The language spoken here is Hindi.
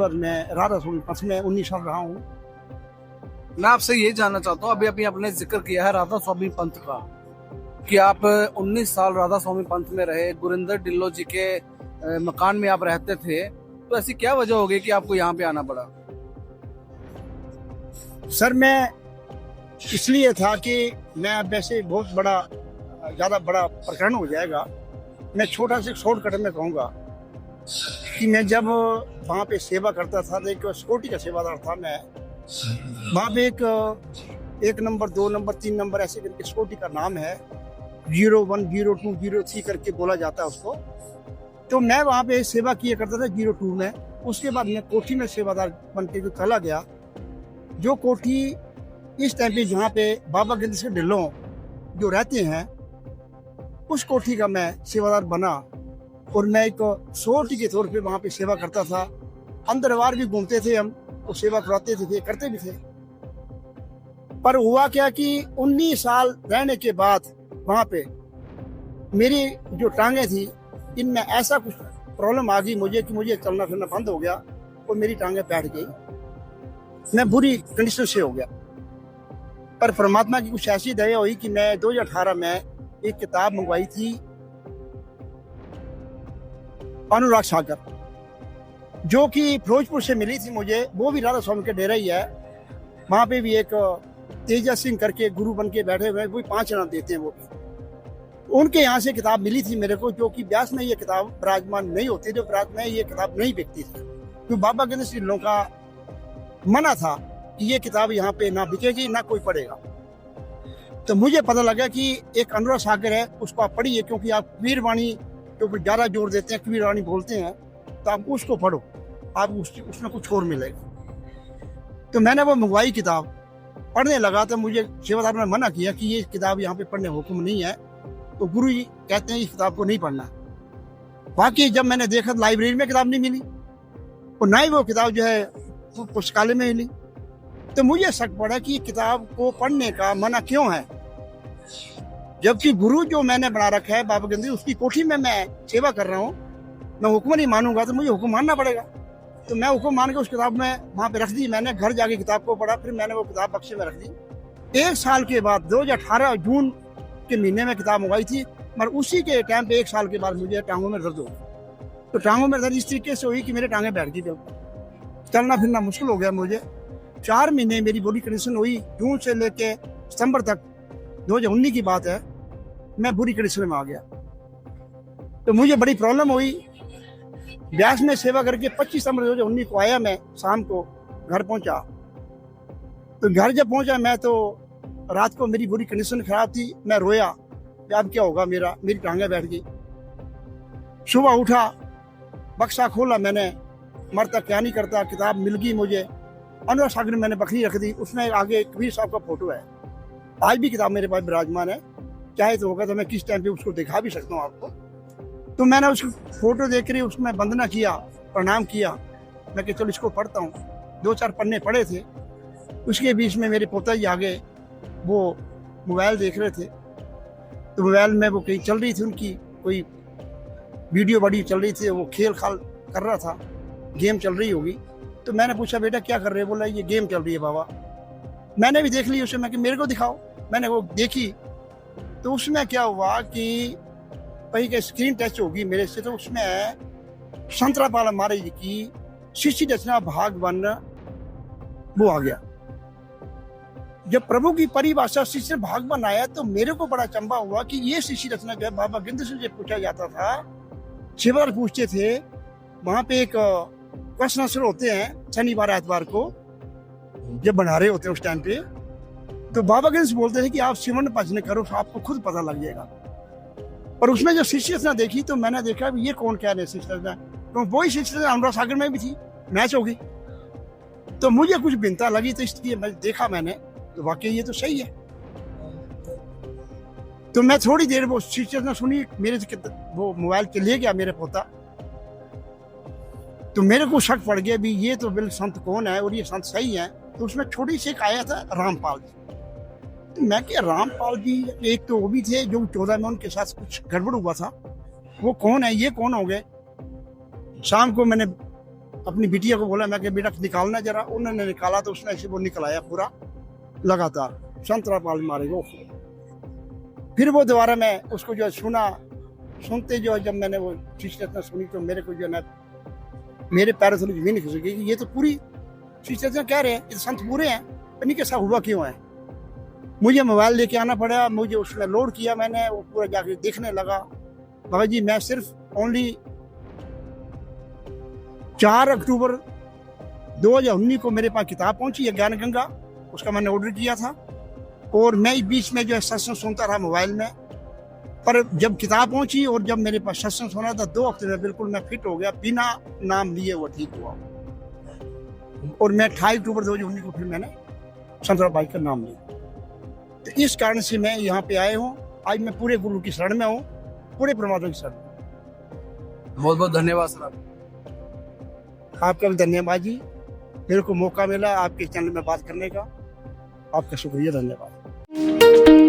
सेवा में राधा स्वामी पंथ में 19 साल रहा हूँ। मैं आपसे ये जानना चाहता हूँ, अभी अभी आपने जिक्र किया है राधा स्वामी पंथ का, कि आप 19 साल राधा स्वामी पंथ में रहे, गुरिंदर ढिल्लो जी के मकान में आप रहते थे, तो ऐसी क्या वजह हो गई कि आपको यहाँ पे आना पड़ा? सर मैं इसलिए था कि मैं वैसे बहुत बड़ा ज़्यादा बड़ा प्रकरण हो जाएगा, मैं छोटा से शॉर्टकट में कहूँगा कि मैं जब वहाँ पे सेवा करता था, एक सिक्योरिटी का सेवादार था मैं, वहाँ पे एक नंबर 2 नंबर 3 नंबर ऐसे करके सिक्योरिटी का नाम है, 01 02 03 करके बोला जाता है उसको। तो मैं वहाँ पे सेवा किया करता था 02 में। उसके बाद मैं कोठी में सेवादार बन के जो चला गया, जो कोठी इस टाइम पे जहाँ पे बाबा गिरधर सिंह ढिल्लो जो रहते हैं, उस कोठी का मैं सेवादार बना और मैं एक सोटी के तौर पे वहाँ पे सेवा करता था। अंदर बाहर भी घूमते थे हम, तो सेवा कराते थे, करते भी थे। पर हुआ क्या कि 19 साल रहने के बाद वहाँ पे मेरी जो टांगे थी, इनमें ऐसा कुछ प्रॉब्लम आ गई मुझे कि मुझे चलना फिरना बंद हो गया और मेरी टांगे बैठ गई, मैं बुरी कंडीशन से हो गया। पर परमात्मा की कुछ ऐसी दया हुई कि मैं 2018 में एक किताब मंगवाई थी, अनुराग सागर, जो कि फिरोजपुर से मिली थी मुझे। वो भी राधा स्वामी के डेरा ही है। वहाँ पे भी एक तेजा सिंह करके गुरु बन के बैठे हुए, वो 5 नाम देते हैं वो भी। उनके यहाँ से किताब मिली थी मेरे को, जो कि व्यास में ये किताब विराजमान नहीं होती, जो व्यास में ये किताब नहीं बिकती थी, तो बाबा गिरधर सिंह ढिल्लो का मना था कि ये किताब यहाँ पे ना बिकेगी ना कोई पढ़ेगा। तो मुझे पता लगा कि एक अनुराग सागर है, उसको आप पढ़िए, क्योंकि आप कबीर वाणी के ऊपर ज़्यादा जोर देते हैं, कबीर वाणी बोलते हैं, तो आप उसको पढ़ो, आप उसमें कुछ और मिलेगा। तो मैंने वो मंगवाई किताब, पढ़ने लगा। तो मुझे सेवादार ने मना किया कि ये किताब यहाँ पे पढ़ने हुक्म नहीं है, तो गुरु जी कहते हैं इस किताब को नहीं पढ़ना। बाकी जब मैंने देखा लाइब्रेरी में किताब नहीं मिली और ना ही वो किताब जो है वो पुस्तकालय में मिली, तो मुझे शक पड़ा कि किताब को पढ़ने का मना क्यों है, जबकि गुरु जो मैंने बना रखा है बाबा गिरधर, उसकी कोठी में मैं सेवा कर रहा हूँ। मैं हुक्म नहीं मानूंगा तो मुझे हुक्म मानना पड़ेगा। तो मैं हुक्म मान के उस किताब में वहाँ पे रख दी। मैंने घर जाके किताब को पढ़ा, फिर मैंने वो किताब बक्से में रख दी। 1 साल के बाद 2018 जून के महीने में किताब मंगवाई थी, मगर उसी के टाइम पे 1 साल के बाद मुझे टांगों में दर्द हो गई। तो टांगों में दर्द इस तरीके से हुई कि मेरे टांगे बैठ गई, चलना फिरना मुश्किल हो गया मुझे। 4 महीने मेरी बॉडी कंडीशन हुई, जून से लेके सितंबर तक 2019 की बात है, मैं बुरी कंडीशन में आ गया। तो मुझे बड़ी प्रॉब्लम हुई। व्यास में सेवा करके 25 सितंबर 2019 को आया, मैं शाम को घर पहुंचा। तो घर जब पहुंचा मैं, तो रात को मेरी बुरी कंडीशन खराब थी, मैं रोया कि अब क्या होगा मेरा, मेरी टांगे बैठ गई। सुबह उठा, बक्सा खोला मैंने, मरता क्या नहीं करता, किताब मिल गई मुझे। अनुराग सागर में मैंने बकरी रख दी, उसमें आगे कबीर साहब का फोटो है। आज भी किताब मेरे पास विराजमान है, चाहे तो होगा तो मैं किस टाइम पे उसको दिखा भी सकता हूँ आपको। तो मैंने उसको फोटो देख कर उसमें वंदना किया, प्रणाम किया। मैं कि चलो इसको पढ़ता हूँ। 2-4 पन्ने पढ़े थे। उसके बीच में मेरे पोता जी आगे वो मोबाइल देख रहे थे, तो मोबाइल में वो कहीं चल रही थी, उनकी कोई वीडियो बड़ी चल रही थी, वो खेल खाल कर रहा था, गेम चल रही होगी। तो मैंने पूछा बेटा क्या कर रहे हो? बोला ये गेम चल रही है बाबा। मैंने भी देख ली उसे, मैं कि मेरे को दिखाओ। मैंने वो देखी, तो उसमें क्या हुआ कि कहीं के स्क्रीन टच होगी मेरे से, तो उसमें संतरापाल महाराज जी की शिष्य रचना भाग 1 वो आ गया। जब प्रभु की परिभाषा शिष्य भाग 1 आया, तो मेरे को बड़ा चंबा हुआ कि ये शिष्य रचना जो है बाबा गिरधर सिंह से पूछा जाता था, सेवादार पूछते थे। वहां पे एक क्वेश्चन आंसर होते हैं शनिवार एतवार को, जब बना रहे होते हैं उस टाइम पे, तो बाबा गिरधर सिंह बोलते थे कि आप सिमरन भजन करो, आपको खुद पता लग जाएगा। और उसमें जब शिष्य रचना देखी, तो मैंने देखा ये कौन कह रहे शिष्य रचना, तो वही शिष्य रचना अनुराग सागर में भी थी, मैच हो गई। तो मुझे कुछ भिन्नता लगी, तो इसलिए मैं देखा मैंने, तो वाकई ये तो सही है। तो मैं थोड़ी देर वो शिष्य रचना सुनी, मेरे से वो मोबाइल के ले गया मेरे पोता। तो मेरे को शक पड़ गया भी ये तो बिल्कुल संत कौन है और ये संत सही है। तो उसमें छोटी सी एक आया था रामपाल जी। तो मैं क्या रामपाल जी, एक तो वो भी थे जो 14 में उनके साथ कुछ गड़बड़ हुआ था, वो कौन है, ये कौन हो गए। शाम को मैंने अपनी बिटिया को बोला, मैं कि बेटा निकालना जरा। उन्होंने निकाला तो उसने ऐसे वो निकलाया पूरा लगातार, संतरा पाल मारेगा। फिर वो दोबारा मैं उसको जो है सुना, सुनते जो है जब मैंने वो चीज़ सुनी तो मेरे को जो है ना, मेरे पैरों से जमीन खिसक गई कि ये तो पूरी चीज़ें कह रहे हैं, ये संत पूरे हैं, नहीं कैसा हुआ क्यों है। मुझे मोबाइल लेके आना पड़ा, मुझे उसमें लोड किया मैंने, वो पूरा जाके देखने लगा। बाबा जी मैं सिर्फ ओनली 4 अक्टूबर 2019 को मेरे पास किताब पहुंची है ज्ञान गंगा, उसका मैंने ऑर्डर किया था, और मैं बीच में जो है सत्संग सुनता रहा मोबाइल में। पर जब किताब पहुंची और जब मेरे पास सत्संग सुना था, 2 हफ्ते में बिल्कुल मैं फिट हो गया, बिना नाम लिए वो ठीक हुआ। और मैं 28 अक्टूबर 2019 को फिर मैंने संतरा भाई का नाम लिया। तो इस कारण से मैं यहाँ पे आए हूँ। आज मैं पूरे गुरु की शरण में हूँ, पूरे परमात्मा की शरण में। बहुत बहुत धन्यवाद सर। आपका भी धन्यवाद जी, मेरे को मौका मिला आपके चैनल में बात करने का। आपका शुक्रिया, धन्यवाद।